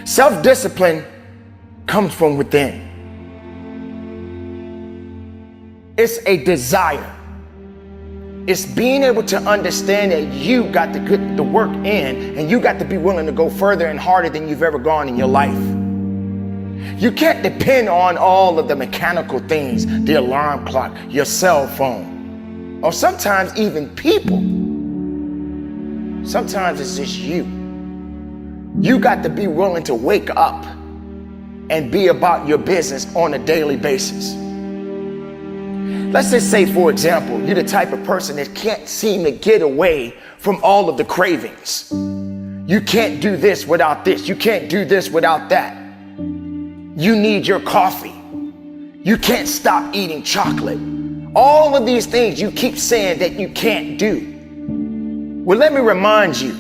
Self-discipline comes from within. It's a desire. It's being able to understand that you got to put the work in, and you got to be willing to go further and harder than you've ever gone in your life. You can't depend on all of the mechanical things, the alarm clock, your cell phone, or sometimes even people. Sometimes it's just you. You got to be willing to wake up and be about your business on a daily basis. Let's just say, for example, you're the type of person that can't seem to get away from all of the cravings. You can't do this without this. You can't do this without that. You need your coffee. You can't stop eating chocolate. All of these things you keep saying that you can't do. Well, let me remind you,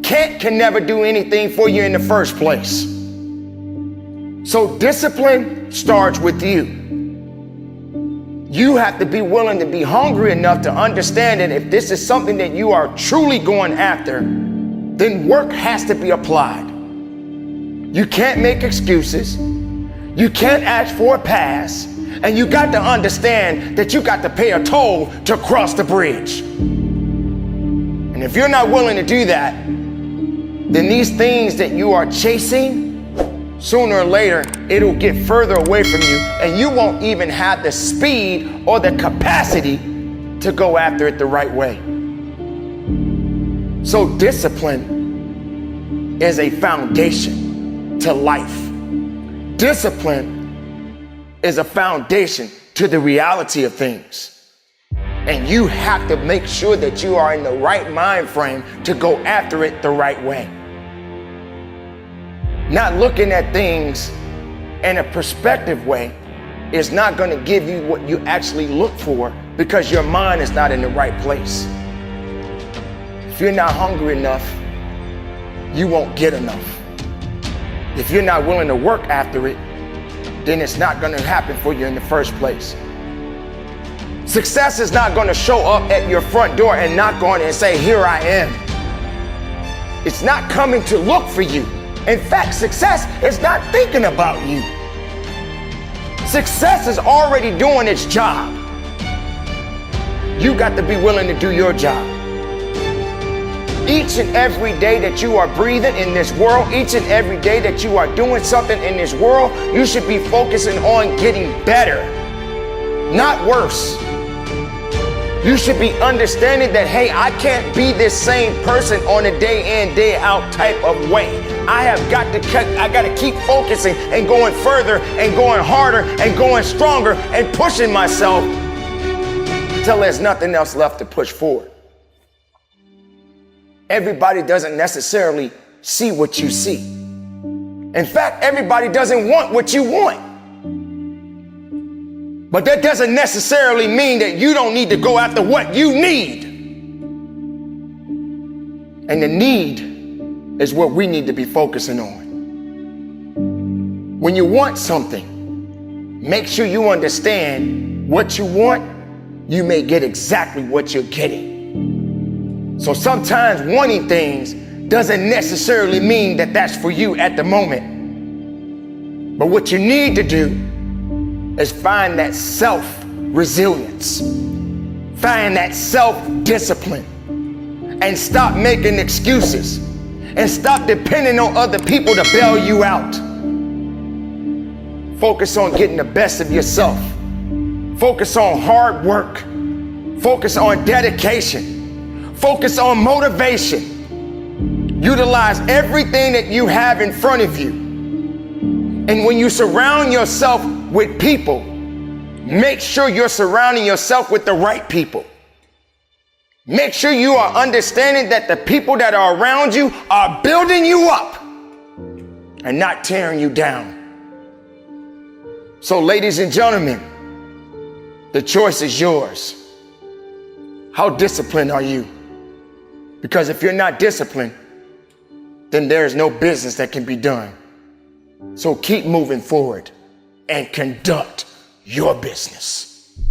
can't can never do anything for you in the first place. So discipline starts with you. You have to be willing to be hungry enough to understand that if this is something that you are truly going after, then work has to be applied. You can't make excuses. You can't ask for a pass. And you got to understand that you got to pay a toll to cross the bridge. And if you're not willing to do that, then these things that you are chasing, sooner or later, it'll get further away from you, and you won't even have the speed or the capacity to go after it the right way. So discipline is a foundation to life. Discipline is a foundation to the reality of things. And you have to make sure that you are in the right mind frame to go after it the right way. Not looking at things in a perspective way is not going to give you what you actually look for, because your mind is not in the right place. If you're not hungry enough, you won't get enough. If you're not willing to work after it, then it's not going to happen for you in the first place. Success is not going to show up at your front door and knock on it and say, "Here I am." It's not coming to look for you. In fact, success is not thinking about you. Success is already doing its job. You got to be willing to do your job. Each and every day that you are breathing in this world, each and every day that you are doing something in this world, you should be focusing on getting better, not worse. You should be understanding that, hey, I can't be this same person on a day in, day out type of way. I got to keep focusing and going further and going harder and going stronger and pushing myself until there's nothing else left to push forward. Everybody doesn't necessarily see what you see. In fact, everybody doesn't want what you want. But that doesn't necessarily mean that you don't need to go after what you need. And the need is what we need to be focusing on. When you want something, make sure you understand what you want. You may get exactly what you're getting. So sometimes wanting things doesn't necessarily mean that that's for you at the moment. But what you need to do is find that self-resilience, find that self-discipline, and stop making excuses, and stop depending on other people to bail you out. Focus on getting the best of yourself. Focus on hard work. Focus on dedication. Focus on motivation. Utilize everything that you have in front of you. And when you surround yourself with people, make sure you're surrounding yourself with the right people. Make sure you are understanding that the people that are around you are building you up and not tearing you down. So, ladies and gentlemen, the choice is yours. How disciplined are you? Because if you're not disciplined, then there is no business that can be done. So keep moving forward and conduct your business.